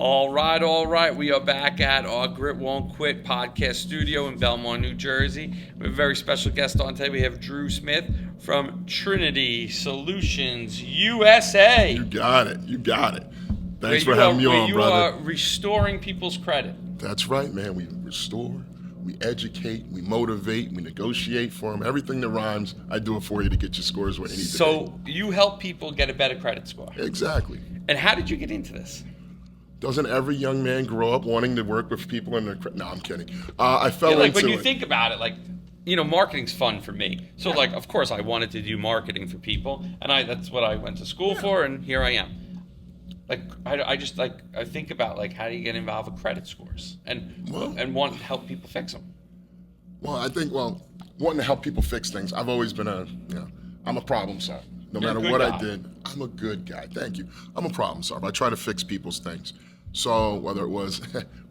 All right. We are back at our Grit Won't Quit podcast studio in Belmont, New Jersey. We have a very special guest on today. We have Drew Smith from Trinity Solutions USA. You got it. Thanks for having me on, brother. You are restoring people's credit. That's right, man. We restore, we educate, we motivate, we negotiate for them. Everything that rhymes, I do it for you to get your scores where you need to be. So you help people get a better credit score. Exactly. And how did you get into this? Doesn't every young man grow up wanting to work with people in their credit? No, I'm kidding. I fell into it. When you think about it, marketing's fun for me. So, of course, I wanted to do marketing for people, and that's what I went to school for, and here I am. I think about how do you get involved with credit scores and want to help people fix them. Well, I think wanting to help people fix things. I've always been I'm a problem solver. No matter what I did, I'm a good guy. Thank you. I'm a problem solver. I try to fix people's things. So whether it was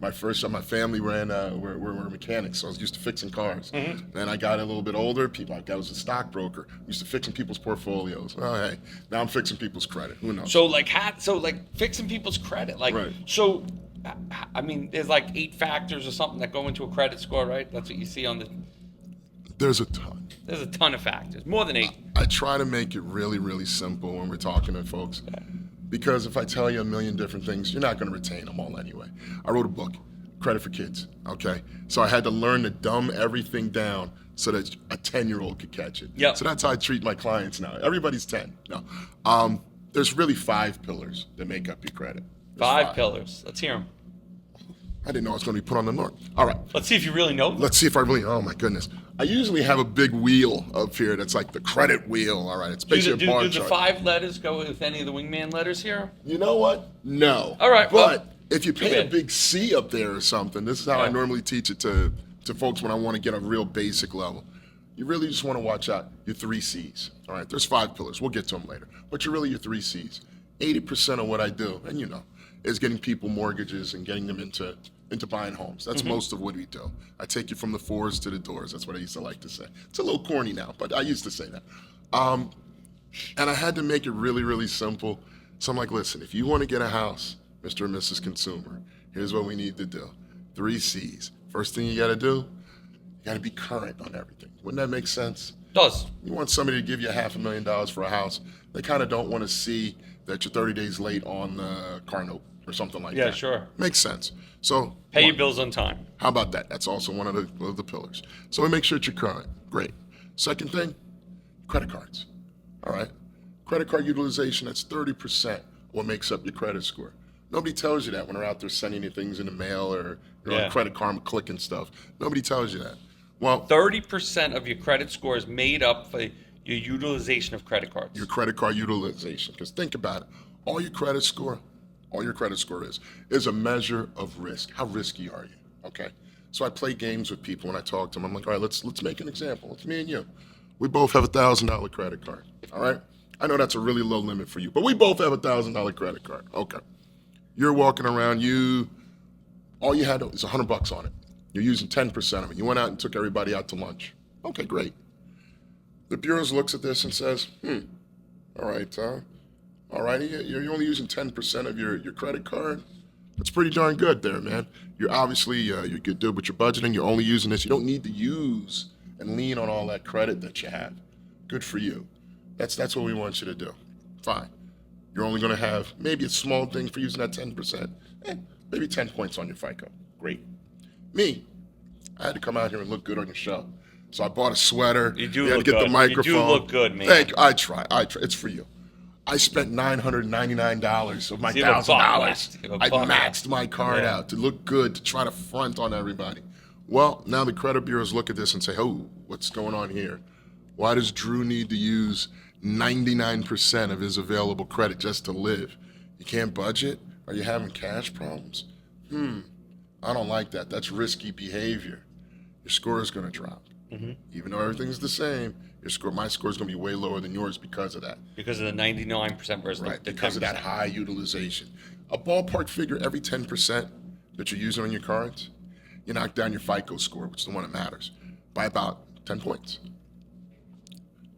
my first job, my family ran, we're mechanics, so I was used to fixing cars. Mm-hmm. Then I got a little bit older. I was a stockbroker, used to fixing people's portfolios. Oh, hey, now I'm fixing people's credit. Who knows? So fixing people's credit, right. So, I mean, there's 8 factors or something that go into a credit score, right? That's what you see on the. There's a ton. There's a ton of factors, more than 8. I try to make it really, really simple when we're talking to folks. Okay. Because if I tell you a million different things, you're not going to retain them all anyway. I wrote a book, Credit for Kids, okay? So I had to learn to dumb everything down so that a 10-year-old could catch it. Yep. So that's how I treat my clients now. Everybody's 10. No. There's really 5 pillars that make up your credit. Five pillars. Let's hear them. I didn't know it was going to be put on the north. All right. Let's see if you really know them. Let's see if I really, oh my goodness. I usually have a big wheel up here that's like the credit wheel. All right. It's basically a bar chart. Do the 5 letters go with any of the wingman letters here? You know what? No. All right. But if you paint a big C up there or something, this is how I normally teach it to folks when I want to get a real basic level. You really just want to watch out your 3 C's. All right. There's 5 pillars. We'll get to them later. But you're really your 3 C's. 80% of what I do, and is getting people mortgages and getting them into buying homes. That's most of what we do. I take you from the fours to the doors. That's what I used to like to say. It's a little corny now, but I used to say that. And I had to make it really, really simple. So I'm like, listen, if you want to get a house, Mr. and Mrs. Consumer, here's what we need to do. 3 C's. First thing you got to do, you got to be current on everything. Wouldn't that make sense? Does. You want somebody to give you $500,000 for a house. They kind of don't want to see that you're 30 days late on the car note or something like that. Yeah, sure. Makes sense. So pay your bills on time. How about that? That's also one of the pillars. So we make sure that you're current. Great. Second thing, credit cards. All right. Credit card utilization, that's 30% what makes up your credit score. Nobody tells you that when they're out there sending you things in the mail or on Credit Karma clicking stuff. Nobody tells you that. Well, 30% of your credit score is made up for your utilization of credit cards. Your credit card utilization. Because think about it. All your credit score is a measure of risk. How risky are you? Okay. So I play games with people when I talk to them. I'm like, all right, let's make an example. It's me and you. We both have $1,000 credit card. All right. I know that's a really low limit for you, but we both have $1,000 credit card. Okay. You're walking around. All you had is $100 on it. You're using 10% of it. You went out and took everybody out to lunch. Okay, great. The bureau looks at this and says, all right, you're only using 10% of your credit card. That's pretty darn good there, man. You're obviously, you're good dude with your budgeting. You're only using this. You don't need to use and lean on all that credit that you have. Good for you. That's what we want you to do. Fine. You're only going to have maybe a small thing for using that 10%. Maybe 10 points on your FICO. Great. Me, I had to come out here and look good on your show. So I bought a sweater. You do had look to get good. the microphone. You do look good, man. Thank you. I try. It's for you. I spent $999 of my $1,000. I maxed my card out to look good, to try to front on everybody. Well, now the credit bureaus look at this and say, oh, what's going on here? Why does Drew need to use 99% of his available credit just to live? You can't budget? Are you having cash problems? I don't like that. That's risky behavior. Your score is going to drop. Mm-hmm. Even though everything's the same, my score is going to be way lower than yours because of that. Because of the 99% versus the 10%. Because of that high utilization. A ballpark figure, every 10% that you're using on your cards, you knock down your FICO score, which is the one that matters, by about 10 points.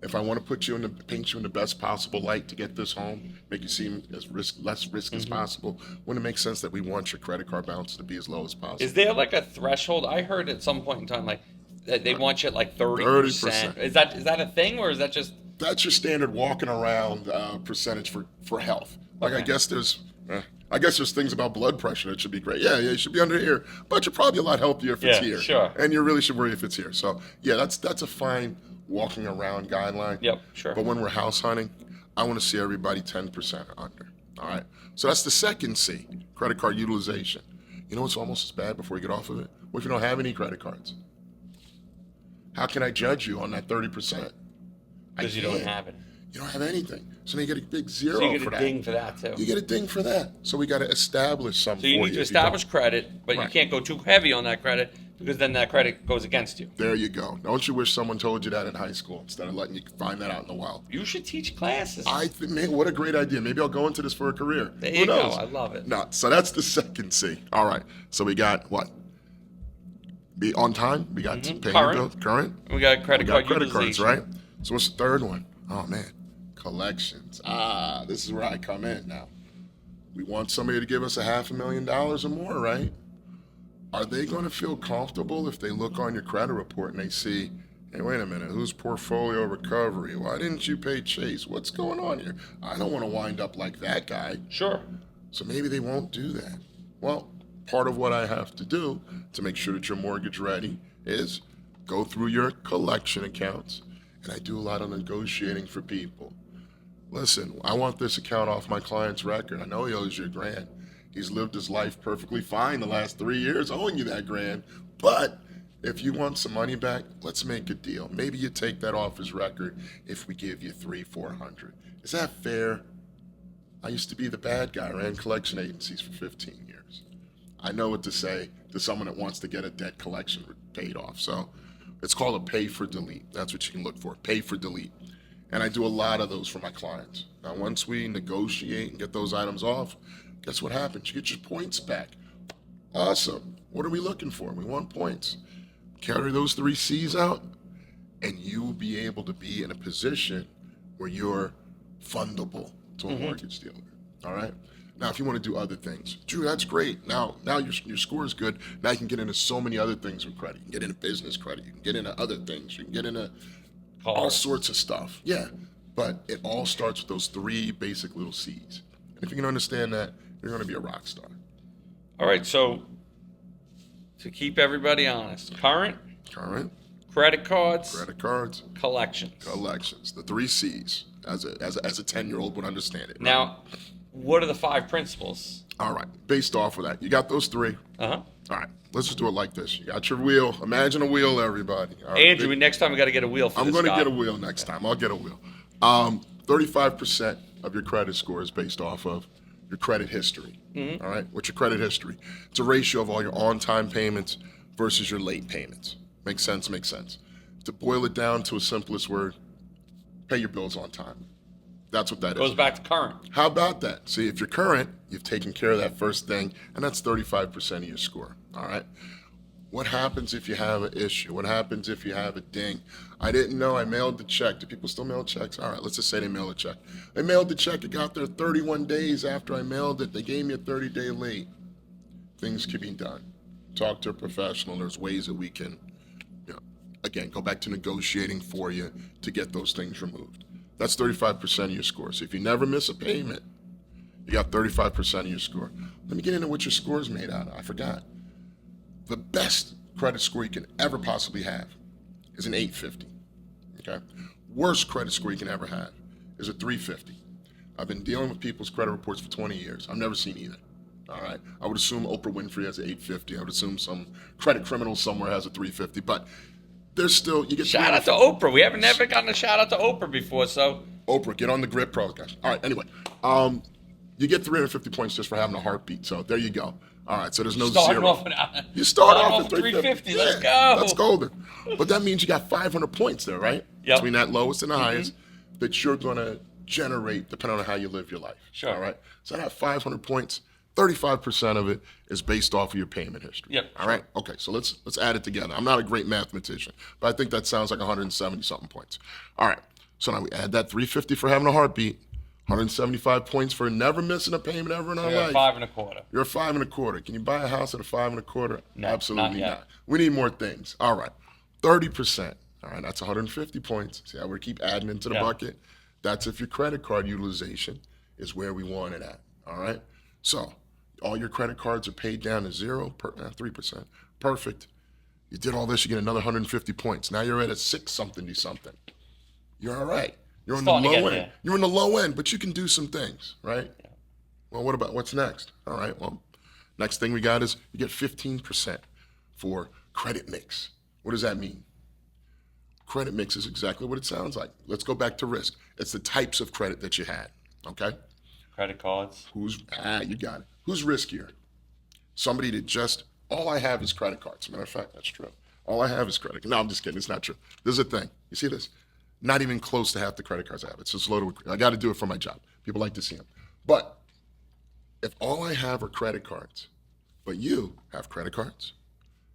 if I want to paint you in the best possible light to get this home, make you seem as less risk as possible, wouldn't it make sense that we want your credit card balance to be as low as possible? Is there like a threshold? I heard at some point in time, like that they want you at like 30%. 30%. Is that a thing, or is that just? That's your standard walking around percentage for health. Like Okay. I guess there's things about blood pressure that should be great. Yeah, it should be under here, but you're probably a lot healthier if it's Yeah, here. sure. And you really should worry if it's here. So yeah, that's a fine walking around guideline. Yep, sure. But when we're house hunting, I want to see everybody 10% under. All right. So that's the second C, credit card utilization. You know what's almost as bad before you get off of it? What if you don't have any credit cards? How can I judge you on that 30%? Because you don't have it. You don't have anything. So then you get a big zero So you get for a that. ding for that too. You get a ding for that. So we got to establish something. So you need to establish credit, but you Right. can't go too heavy on that credit because then that credit goes against you. There you go. Don't you wish someone told you that in high school instead of letting you find that out in the wild? You should teach classes. I think, man, what a great idea. Maybe I'll go into this for a career. There Who you go. knows? I love it. No, so that's the second C. All right. So we got what? Be on time. We got paying your Current. bill. Current. We got credit We card got credit cards, utilization. right? So what's the third one? Oh man, collections. This is where I come in now. We want somebody to give us $500,000 or more, right? Are they going to feel comfortable if they look on your credit report and they see, hey, wait a minute, who's portfolio recovery? Why didn't you pay Chase? What's going on here? I don't want to wind up like that guy. Sure. So maybe they won't do that. Well, part of what I have to do to make sure that you're mortgage ready is go through your collection accounts, and I do a lot of negotiating for people. Listen, I want this account off my client's record. I know he owes you $1,000. He's lived his life perfectly fine the last 3 years owing you that $1,000. But if you want some money back, let's make a deal. Maybe you take that off his record if we give you $300-400. Is that fair? I used to be the bad guy. I ran collection agencies for 15 years. I know what to say to someone that wants to get a debt collection paid off. So it's called a pay for delete. That's what you can look for, pay for delete. And I do a lot of those for my clients. Now, once we negotiate and get those items off, guess what happens? You get your points back. Awesome. What are we looking for? We want points. Carry those 3 C's out, and you will be able to be in a position where you're fundable to a mortgage dealer. All right? Now, if you want to do other things, Drew, that's great. Now your score is good. Now you can get into so many other things with credit. You can get into business credit. You can get into other things. You can get into all sorts of stuff. Yeah, but it all starts with those 3 basic little C's. And if you can understand that, you're going to be a rock star. All right. So to keep everybody honest, current, Current, credit cards, credit cards, collections. collections, the 3 C's, as a 10-year-old would understand it. Right? Now, what are the 5 principles? All right, based off of that, you got those 3. Uh-huh. All right, let's just do it like this. You got your wheel. Imagine a wheel, everybody. All right, Andrew, next time we got to get a wheel for I'm this going to guy. get a wheel next time. I'll get a wheel. 35% of your credit score is based off of your credit history. All right, what's your credit history? It's a ratio of all your on-time payments versus your late payments. Makes sense? Makes sense. To boil it down to a simplest word, pay your bills on time. That's what that is. Goes back to current. How about that? See, if you're current, you've taken care of that first thing, and that's 35% of your score. All right. What happens if you have an issue? What happens if you have a ding? I didn't know I mailed the check. Do people still mail checks? All right, let's just say they mailed a check. They mailed the check. It got there 31 days after I mailed it. They gave me a 30-day late. Things can be done. Talk to a professional. There's ways that we can, again, go back to negotiating for you to get those things removed. That's 35% of your score. So if you never miss a payment, you got 35% of your score. Let me get into what your score is made out of. I forgot. The best credit score you can ever possibly have is an 850. Okay? Worst credit score you can ever have is a 350. I've been dealing with people's credit reports for 20 years. I've never seen either. All right? I would assume Oprah Winfrey has an 850. I would assume some credit criminal somewhere has a 350. But there's still, you get Shout out to Oprah. We haven't never gotten a shout out to Oprah before, so. Oprah, get on the grid program. All right, anyway. You get 350 points just for having a heartbeat. So there you go. All right, so there's no Starting zero. off You start starting off off at at 350. Let's go. That's golden. But that means you got 500 points there, right? Yep. Between that lowest and the highest that you're going to generate depending on how you live your life. Sure. All right? So that 500 points, 35% of it is based off of your payment history. Yep. All right? Okay, so let's add it together. I'm not a great mathematician, but I think that sounds like 170-something points. All right. So now we add that 350 for having a heartbeat, 175 points for never missing a payment ever in our You're life. at 5.25. You're a 5.25. Can you buy a house at a 5.25? No, Absolutely not yet. not. We need more things. All right, 30%. All right, that's 150 points. See how we keep adding into the Yeah. bucket? That's if your credit card utilization is where we want it at. All right, so all your credit cards are paid down to 3%. Perfect. You did all this, you get another 150 points. Now you're at a 6 something to something. You're all right. You're on the Starting to low get end. there. You're in the low end, but you can do some things, right? Well, what's next? All right, well, next thing we got is you get 15% for credit mix. What does that mean? Credit mix is exactly what it sounds like. Let's go back to risk. It's the types of credit that you had, okay? Credit cards. You got it. Who's riskier? Somebody that just, all I have is credit cards. Matter of fact, that's true. All I have is credit. No, I'm just kidding. It's not true. This is a thing. You see this? Not even close to half the credit cards I have. It's just loaded with, I got to do it for my job. People like to see them. But if all I have are credit cards, but you have credit cards,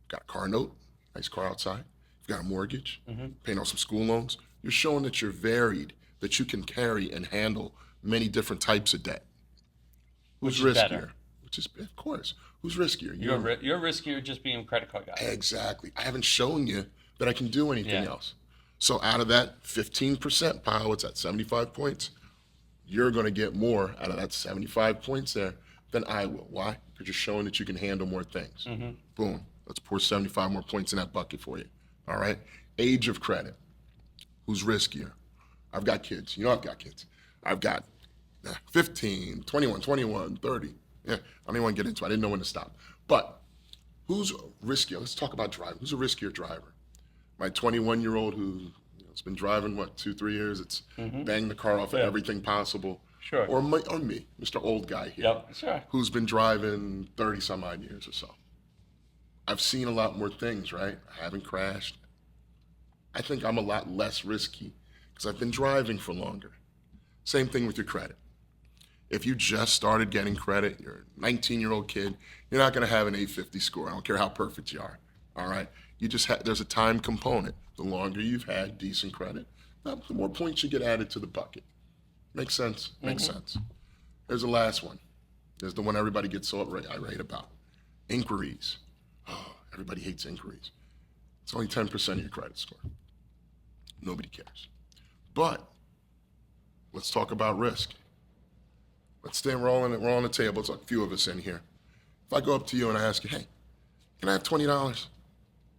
got a car note, nice car outside, you've got a mortgage, paying off some school loans, you're showing that you're varied, that you can carry and handle many different types of debt. Who's Which is riskier? better? Which is, of course, who's riskier? You're riskier just being a credit card guy. Exactly. I haven't shown you that I can do anything Yeah. else. So out of that 15% pile, what's that, 75 points? You're going to get more out of that 75 points there than I will. Why? Because you're showing that you can handle more things. Boom. Let's pour 75 more points in that bucket for you. All right? Age of credit. Who's riskier? I've got kids. You know I've got kids. I've got 15, 21, 30. Yeah, I don't even want to get into it. I didn't know when to stop. But who's riskier? Let's talk about driving. Who's a riskier driver? My 21-year-old who has been driving, 2-3 years, it's banged the car off of everything possible. Sure. Or me, Mr. Old Guy here, Yep, sure. who's been driving 30 some odd years or so. I've seen a lot more things, right? I haven't crashed. I think I'm a lot less risky because I've been driving for longer. Same thing with your credit. If you just started getting credit, you're a 19-year-old kid, you're not going to have an 850 score. I don't care how perfect you are. All right? You just there's a time component. The longer you've had decent credit, the more points you get added to the bucket. Makes sense? Makes sense. There's the last one. There's the one everybody gets so irate about. Inquiries. Oh, everybody hates inquiries. It's only 10% of your credit score. Nobody cares. But let's talk about risk. Let's stay rolling. We're on the table. It's like a few of us in here. If I go up to you and I ask you, hey, can I have $20?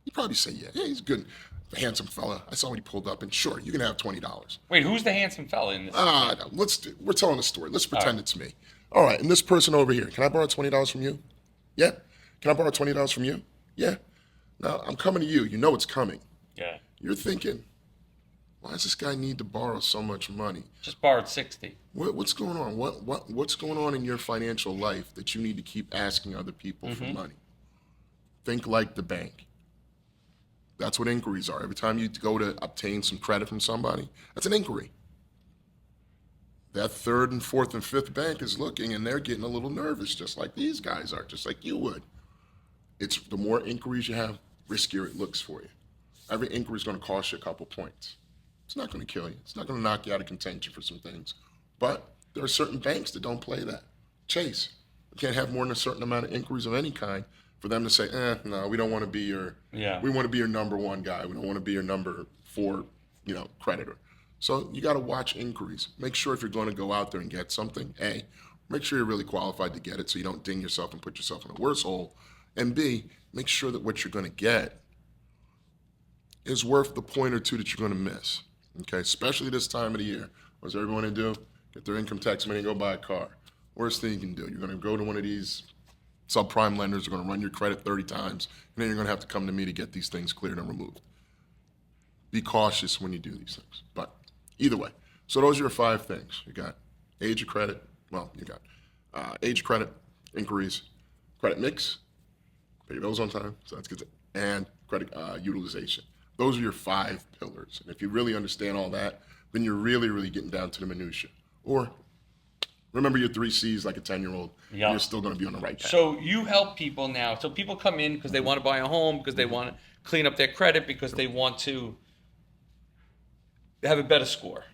You'd probably say, yeah, he's good. A handsome fella. I saw when he pulled up, and sure, you can have $20. Wait, who's the handsome fella in this? No, we're telling a story. Let's pretend it's me. All right, and this person over here, can I borrow $20 from you? Yeah. Can I borrow $20 from you? Yeah. Now, I'm coming to you. You know it's coming. Yeah. You're thinking, why does this guy need to borrow so much money? Just borrowed 60. What's going on? What's going on in your financial life that you need to keep asking other people for money? Think like the bank. That's what inquiries are. Every time you go to obtain some credit from somebody, that's an inquiry. That third and fourth and fifth bank is looking and they're getting a little nervous, just like these guys are, just like you would. It's the more inquiries you have, riskier it looks for you. Every inquiry is going to cost you a couple points. It's not going to kill you. It's not going to knock you out of contention for some things. But there are certain banks that don't play that. Chase, you can't have more than a certain amount of inquiries of any kind for them to say, no, we don't want to be we want to be your number one guy. We don't want to be your number 4, creditor. So you got to watch inquiries. Make sure if you're going to go out there and get something, A, make sure you're really qualified to get it so you don't ding yourself and put yourself in a worse hole. And B, make sure that what you're going to get is worth the point or two that you're going to miss. Okay, especially this time of the year. What's everyone to do? Get their income tax money and go buy a car. Worst thing you can do. You're going to go to one of these subprime lenders, are going to run your credit 30 times, and then you're going to have to come to me to get these things cleared and removed. Be cautious when you do these things. But either way, so those are your 5 things. You got age of credit. Well, you got age of credit, inquiries, credit mix, pay your bills on time, so that's good, and credit utilization. Those are your 5 pillars. And if you really understand all that, then you're really, really getting down to the minutia. Or remember your 3 C's like a 10-year-old. Yeah. You're still going to be on the right path. So you help people now. So people come in because they want to buy a home, because they want to clean up their credit, because they want to have a better score.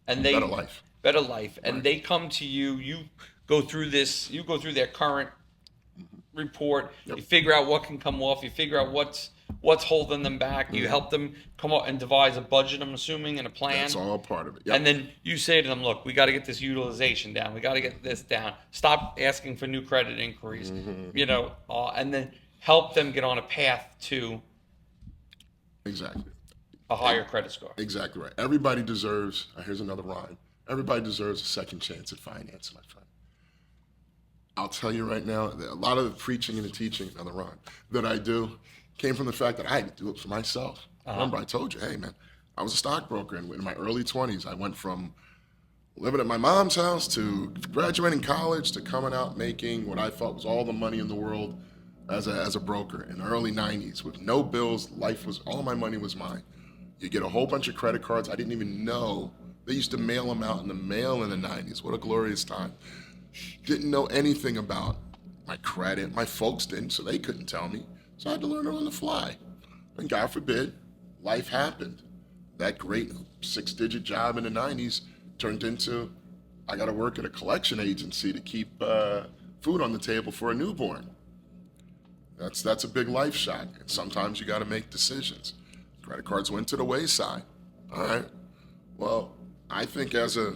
and they Better life. better life, and Right. they come to you. You go through this. You go through their current report. Yep. You figure out what can come off. You figure out what's holding them back. You help them come up and devise a budget. I'm assuming, and a plan. That's all part of it. Yep. And then you say to them, look, we got to get this utilization down. We got to get this down. Stop asking for new credit inquiries, and then help them get on a path to Exactly. a higher credit score. Exactly right. Everybody deserves, here's another rhyme. Everybody deserves a second chance at finance, my friend. I'll tell you right now, that a lot of the preaching and the teaching, another rhyme, that I do came from the fact that I had to do it for myself. Remember, I told you, hey, man, I was a stockbroker, and in my early 20s, I went from living at my mom's house to graduating college to coming out making what I thought was all the money in the world as a broker in the early 90s with no bills. All my money was mine. You get a whole bunch of credit cards. I didn't even know. They used to mail them out in the mail in the 90s. What a glorious time. Didn't know anything about my credit. My folks didn't, so they couldn't tell me. So I had to learn it on the fly. And God forbid, life happened. That great 6-digit job in the 90s turned into, I got to work at a collection agency to keep food on the table for a newborn. That's a big life shot. And sometimes you got to make decisions. Credit cards went to the wayside. All right. Well, I think as a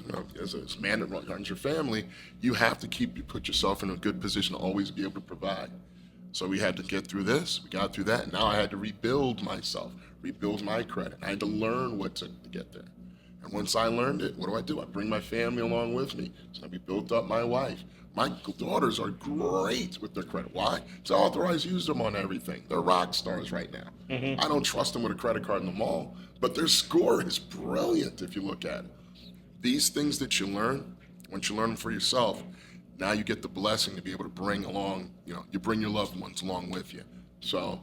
man that runs your family, you have to put yourself in a good position to always be able to provide. So we had to get through this. We got through that. And now I had to rebuild myself, rebuild my credit. I had to learn what to get there. And once I learned it, what do? I bring my family along with me. So we built up my wife. My daughters are great with their credit. Why? It's authorized use them on everything. They're rock stars right now. I don't trust them with a credit card in the mall, but their score is brilliant if you look at it. These things that you learn, once you learn them for yourself, now you get the blessing to be able to bring along, you bring your loved ones along with you. So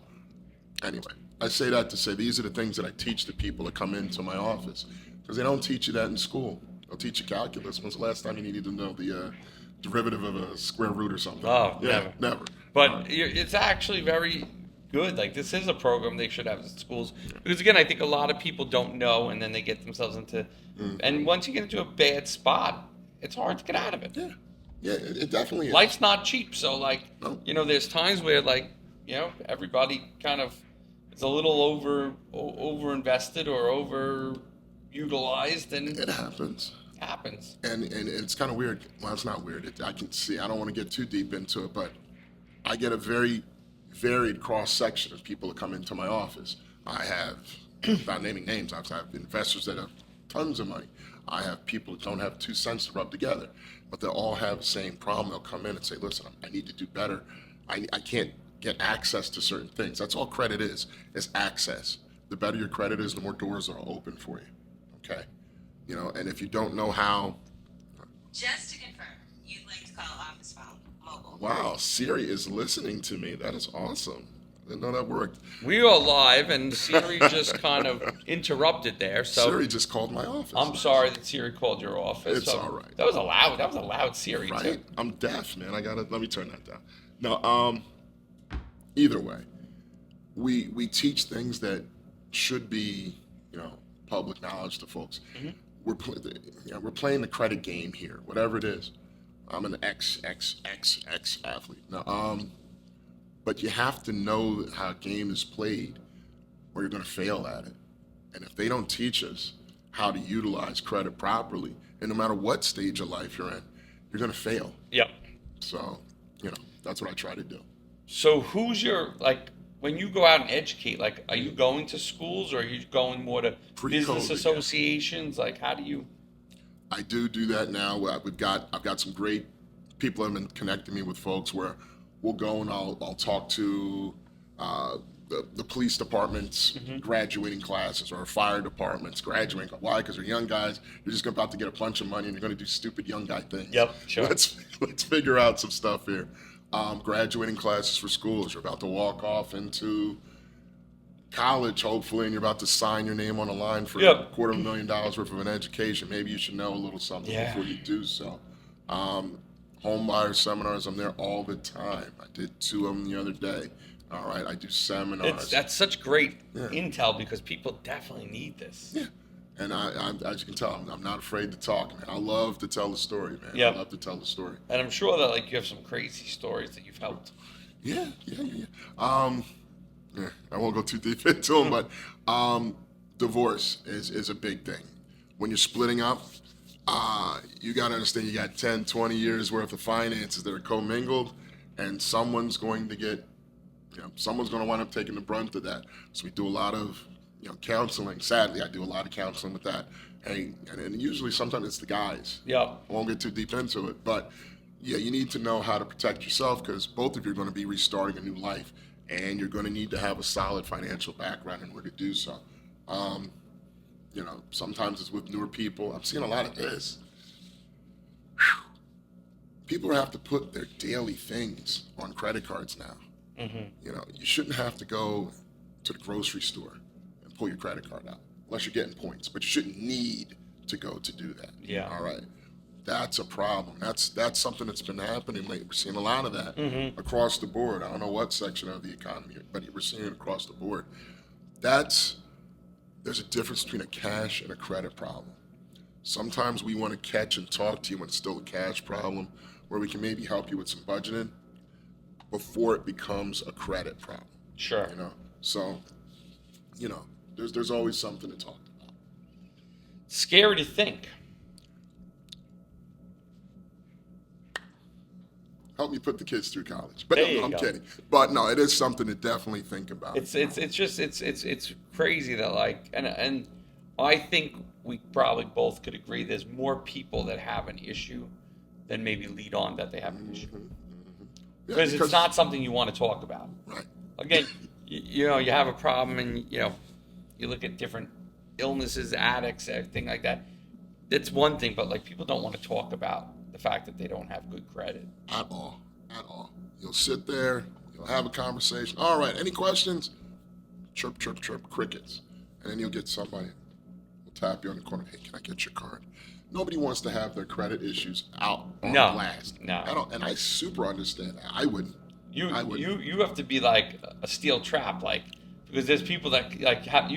anyway, I say that to say these are the things that I teach the people that come into my office, because they don't teach you that in school. They'll teach you calculus. When's the last time you needed to know the derivative of a square root or something? Oh, yeah, never. But it's actually very good. Like, this is a program they should have at schools. Because, again, I think a lot of people don't know, and then they get themselves into... And once you get into a bad spot, it's hard to get out of it. Yeah, it definitely is. Life's not cheap. So, No. there's times where, everybody kind of is a little over invested or over-utilized. And it happens. And it's kind of weird. Well, it's not weird. I can see. I don't want to get too deep into it, but I get a very varied cross-section of people that come into my office. I have, without naming names, I have investors that have tons of money. I have people that don't have 2 cents to rub together, but they all have the same problem. They'll come in and say, listen, I need to do better. I can't get access to certain things. That's all credit is access. The better your credit is, the more doors are open for you, okay? And if you don't know how... Just to confirm, you'd like to call office phone mobile. Wow, Siri is listening to me. That is awesome. I didn't know that worked. We are live, and Siri just kind of interrupted there. So Siri just called my office. I'm sorry that Siri called your office. It's all right. That was a loud Siri, Right? too. I'm deaf, man. Let me turn that down. No, either way, we teach things that should be, public knowledge to folks. We're playing the credit game here, whatever it is. I'm an XXXX athlete. Now, but you have to know how a game is played, or you're going to fail at it. And if they don't teach us how to utilize credit properly, and no matter what stage of life you're in, you're going to fail. Yep. So, that's what I try to do. So who's your, when you go out and educate, are you going to schools, or are you going more to business associations? How do you... I do that now. I've got some great people that have been connecting me with folks where we'll go and I'll talk to the police department's graduating classes, or fire departments graduating. Why? Because they're young guys. You're just about to get a bunch of money and you're going to do stupid young guy things. Yep, sure. Let's figure out some stuff here. Graduating classes for schools. You're about to walk off into college, hopefully, and you're about to sign your name on a line for $250,000 worth of an education. Maybe you should know a little something before you do so. Home buyer seminars, I'm there all the time. I did 2 of them the other day. All right, I do seminars. That's such great intel, because people definitely need this. Yeah. And as you can tell, I'm not afraid to talk, man. I love to tell the story, man. Yeah. I love to tell the story. And I'm sure that like you have some crazy stories that you've helped. Yeah. Yeah, I won't go too deep into them, but divorce is a big thing. When you're splitting up, you got to understand you got 10, 20 years worth of finances that are commingled, and someone's going to wind up taking the brunt of that. So we do a lot of, counseling. Sadly, I do a lot of counseling with that. And usually sometimes it's the guys. Yeah. I won't get too deep into it, but yeah, you need to know how to protect yourself because both of you are going to be restarting a new life, and you're going to need to have a solid financial background in order to do so. Sometimes it's with newer people. I'm seeing a lot of this. People have to put their daily things on credit cards now. You shouldn't have to go to the grocery store and pull your credit card out unless you're getting points, but you shouldn't need to go to do that. Yeah. All right. That's a problem. That's something that's been happening lately. We're seeing a lot of that across the board. I don't know what section of the economy, but we're seeing it across the board. There's a difference between a cash and a credit problem. Sometimes we want to catch and talk to you when it's still a cash problem, where we can maybe help you with some budgeting before it becomes a credit problem. Sure. So, there's always something to talk about. Scary to think. Help me put the kids through college. But There no, you I'm go. kidding. But no, it is something to definitely think about. It's crazy that like and I think we probably both could agree there's more people that have an issue than maybe lead on that they have an issue. Yeah, Because it's not something you want to talk about. Right. Again, you have a problem and you look at different illnesses, addicts, everything like that. That's one thing, but like people don't want to talk about the fact that they don't have good credit. At all. You'll sit there, you'll have a conversation. All right, any questions? Chirp, chirp, chirp, crickets. And then you'll get somebody will tap you on the corner. Hey, can I get your card? Nobody wants to have their credit issues out on blast. No. And I super understand that. I wouldn't. You have to be like a steel trap, like because there's people that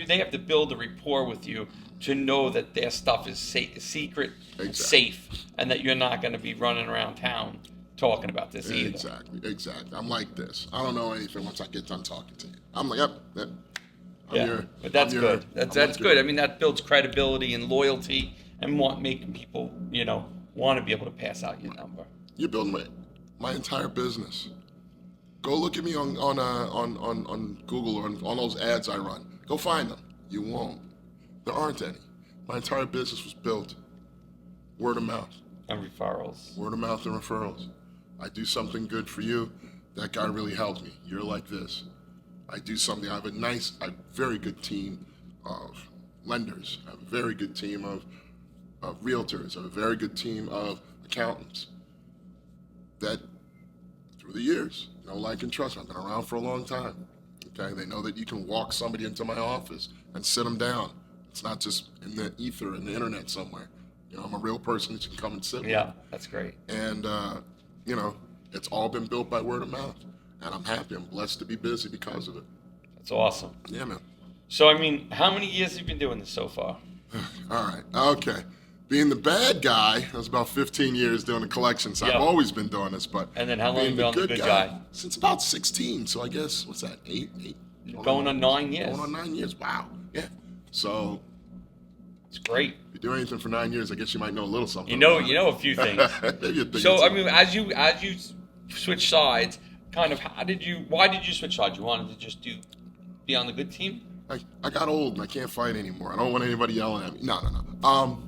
they have to build a rapport with you to know that their stuff is secret, safe, and that you're not going to be running around town talking about this either. Exactly. I'm like this. I don't know anything once I get done talking to you. I'm like, yep. But that's good. That's good. I mean, that builds credibility and loyalty, and making people, want to be able to pass out your number. You're building my entire business. Go look at me on Google or on those ads I run. Go find them. You won't. There aren't any. My entire business was built word of mouth. And referrals. Word of mouth and referrals. I do something good for you. That guy really helped me. You're like this. I do something. I have a very good team of lenders. I have a very good team of realtors. I have a very good team of accountants that through the years, like and trust me. I've been around for a long time. Okay, they know that you can walk somebody into my office and sit them down. It's not just in the ether and the internet somewhere. I'm a real person that you can come and sit with. Yeah, that's great. And, it's all been built by word of mouth. And I'm happy. I'm blessed to be busy because of it. That's awesome. Yeah, man. So, I mean, how many years have you been doing this so far? All right. Okay. Being the bad guy, I was about 15 years doing the collections. Yep. I've always been doing this, but And then how long have you been on the good guy? Since about 16. So I guess, what's that, eight? Going on 9 years. Going on 9 years. Wow. Yeah. So It's great. if you do anything for 9 years, I guess you might know a little something. You know a few things. Maybe a thing So, or two. I mean, as you switch sides, kind of why did you switch sides? You wanted to just be on the good team? I got old and I can't fight anymore. I don't want anybody yelling at me. No.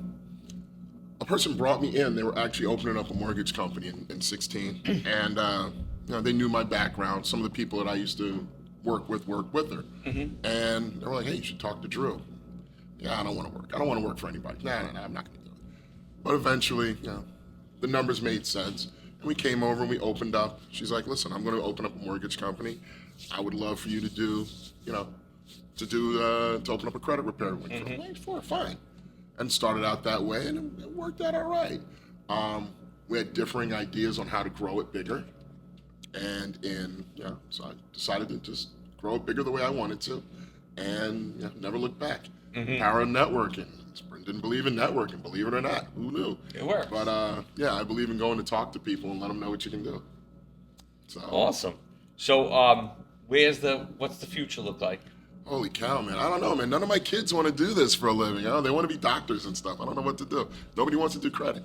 A person brought me in. They were actually opening up a mortgage company in 16. And, they knew my background. Some of the people that I used to work with her. Mm-hmm. And they were like, hey, you should talk to Drew. Yeah, I don't want to work. I don't want to work for anybody. No, I'm not going to do it. But eventually, the numbers made sense. And we came over and we opened up. She's like, listen, I'm going to open up a mortgage company. I would love for you to do, to open up a credit repair. Fine. And started out that way, and it worked out all right. We had differing ideas on how to grow it bigger. And so I decided to just grow it bigger the way I wanted to. and never look back. Mm-hmm. Power of networking. Didn't believe in networking, believe it or not. Who knew? It works. But I believe in going to talk to people and let them know what you can do. So Awesome. So, what's the future look like? holy cow, man. I don't know, man. None of my kids want to do this for a living. They want to be doctors and stuff. I don't know what to do. Nobody wants to do credit.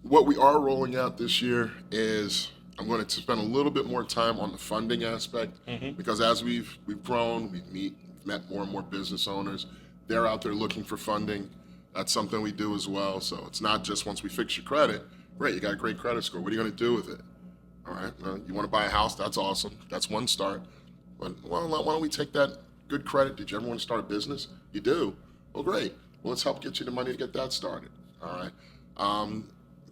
What we are rolling out this year is I'm going to spend a little bit more time on the funding aspect because as we've grown, we've met more and more business owners. They're out there looking for funding. That's something we do as well. So it's not just once we fix your credit, great, you got a great credit score. What are you going to do with it? All right, well, you want to buy a house? That's awesome. That's one start. But why don't we take that good credit? Did you ever want to start a business? You do? Well, great. Well, let's help get you the money to get that started. All right.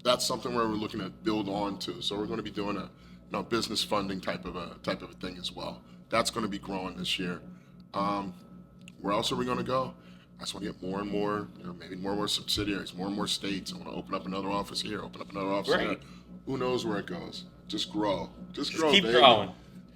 That's something where we're looking to build on to. So we're going to be doing a business funding type of a thing as well. That's going to be growing this year. Where else are we going to go? I just want to get more and more, maybe more and more subsidiaries, more and more states. I want to open up another office here, open up another office there. Who knows where it goes? Just grow. Just grow, keep baby. growing.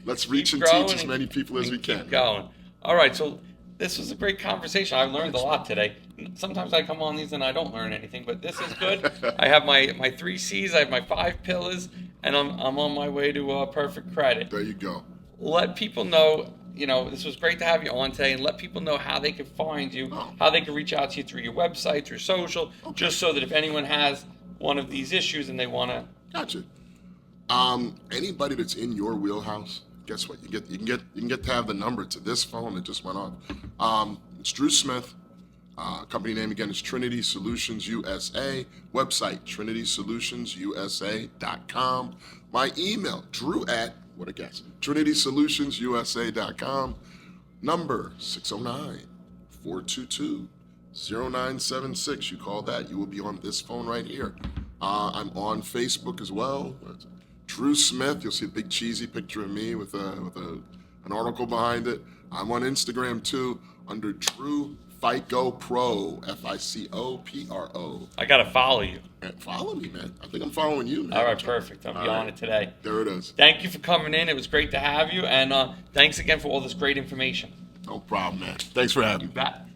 Let's reach and growing teach as many people as we can. Keep going. All right, so this was a great conversation. I learned a lot today. Sometimes I come on these and I don't learn anything, but this is good. I have my 3 C's, I have my 5 pillars, and I'm on my way to perfect credit. There you go. Let people know, this was great to have you on today, and let people know how they can find you, how they can reach out to you through your website, through social, just so that if anyone has one of these issues and they want to. Gotcha. Anybody that's in your wheelhouse, guess what? You can get to have the number to this phone that just went off. It's Drew Smith. Company name again is Trinity Solutions USA. Website TrinitySolutionsUSA.com. My email TrinitySolutionsUSA.com. Number 609-422-0976. You call that, you will be on this phone right here. I'm on Facebook as well. Drew Smith. You'll see a big cheesy picture of me with an article behind it. I'm on Instagram too under Drew FICO Pro, FICOPRO. I got to follow you. Follow me, man. I think I'm following you, man. All right, perfect. I'll be on it today. There it is. Thank you for coming in. It was great to have you, and thanks again for all this great information. No problem, man. Thanks for having me. You bet.